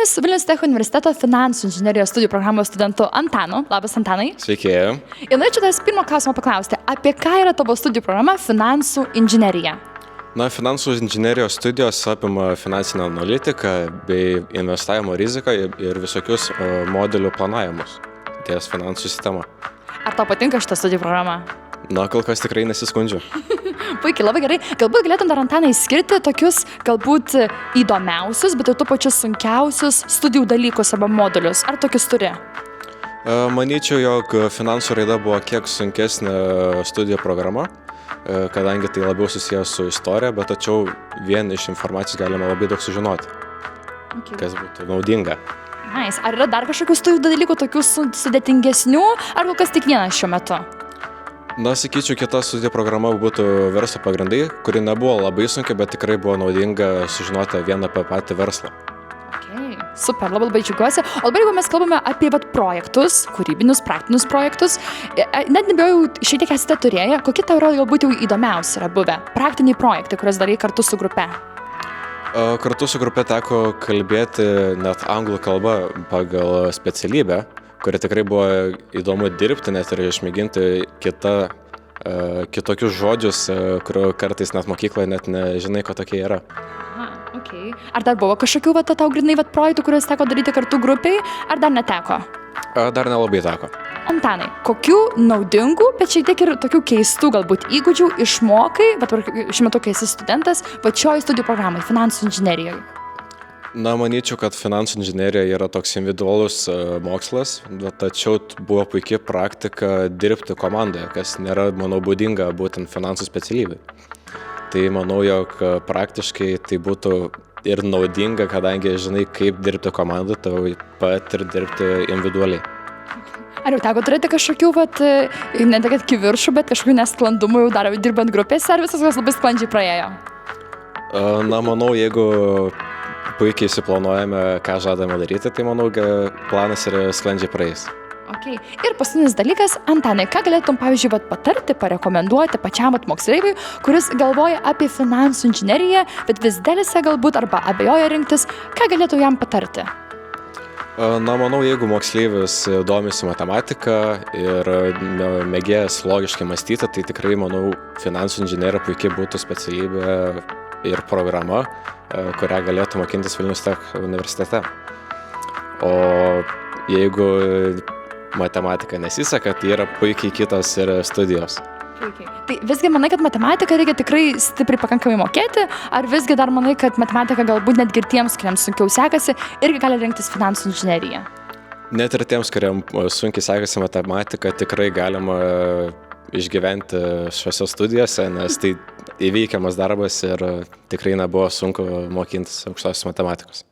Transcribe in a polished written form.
mumis Vilniaus Tech universiteto finansų inžinerijos studijų programos studentu Antanu. Labas, Antanai. Sveiki. Ir norėčiau tavęs pirmo klausimo paklausti, apie ką yra tavo studijų programa finansų inžinerija? Finansų inžinerijos studijos apima finansinę analitiką bei investavimo riziką ir visokius modelių planavimus ties finansų sistema. Ar tau patinka šitą studijų programą? Kol kas tikrai nesiskundžiu. Puikiai, labai gerai. Galbūt galėtum dar, Antanai, skirti tokius galbūt įdomiausius, bet ir tuo pačiu sunkiausius studijų dalykus arba modulius. Ar tokius turi? Manyčiau, jog finansų raida buvo kiek sunkesnė studijų programa, kadangi tai labiau susijęs su istorija, bet tačiau vien iš informacijos galima labai daug sužinoti, kas būtų naudinga. Nice. Ar yra dar kažkokių studijų dalykų, tokių sudėtingesnių, ar kol kas tik vienas šiuo metu? Sakyčiau, kita studijų programa būtų verslo pagrindai, kuri nebuvo labai sunki, bet tikrai buvo naudinga sužinoti vieną apie patį verslą. Okay. Super, labai džiugiuosi. O dabar, jeigu mes kalbame apie projektus, kūrybinius, praktinius projektus, net nebėjau šiek tiek esate turėję, kokie tau yra galbūt jau įdomiausi yra buvę praktiniai projektai, kuriuos darai kartu su grupe? Kartu su grupe teko kalbėti net anglų kalbą pagal specialybę, kuri tikrai buvo įdomu dirbti, net ir išmėginti kitokius žodžius, kurių kartais net mokykloje net nežinai, ko tokie yra. Aha, okay. Ar dar buvo kažkokių tau grinai projektų, kuriuos teko daryti kartu grupiai, ar dar neteko? Dar nelabai teko. Antanai, kokių naudingų, bet šiek tiek ir tokių keistų galbūt įgūdžių išmokai, bet šiuo metu, kai esi studentas, pačioj studijų programai, finansų inžinerijoje? Manyčiau, kad finansų inžinerija yra toks individualus mokslas, tačiau buvo puikia praktika dirbti komandoje, kas nėra, manau, būdinga būtent finansų specialybei. Tai manau, jog praktiškai tai būtų ir naudinga, kadangi žinai, kaip dirbti komandą, tai pat ir dirbti individualiai. Ar jau teko turėti kažkokių, ne tai kad kiviršų, bet kažkokių nesklandumų jau dar dirbant grupėse, ar visas labai sklandžiai praėjo? Manau, jeigu puikiai įsiplanuojame, ką žadame daryti, tai manau, planas yra sklandžiai praeis. Okay. Ir paskutinis dalykas, Antanai, ką galėtum, pavyzdžiui, patarti, parekomenduoti pačiam moksleiviui, kuris galvoja apie finansų inžineriją, bet vis dėlise galbūt arba abejoja rinktis, ką galėtų jam patarti? Manau, jeigu moksleivis domisi matematika ir mėgėjas logiškai mąstyti, tai tikrai, manau, finansų inžinerija puikiai būtų specialybė ir programa, kurią galėtų mokintis Vilniaus Tech universitete. O jeigu matematika nesiseka, tai yra puikiai kitos ir studijos. Puikiai. Tai visgi manai, kad matematiką reikia tikrai stipriai pakankamai mokėti, ar visgi dar manai, kad matematika galbūt net ir tiems, kuriems sunkiau sekasi, irgi gali rinktis finansų inžineriją? Net ir tiems, kuriems sunkiai sekasi matematika, tikrai galima išgyventi šiose studijose, nes tai įveikiamas darbas ir tikrai nebuvo sunku mokintis aukštosios matematikos.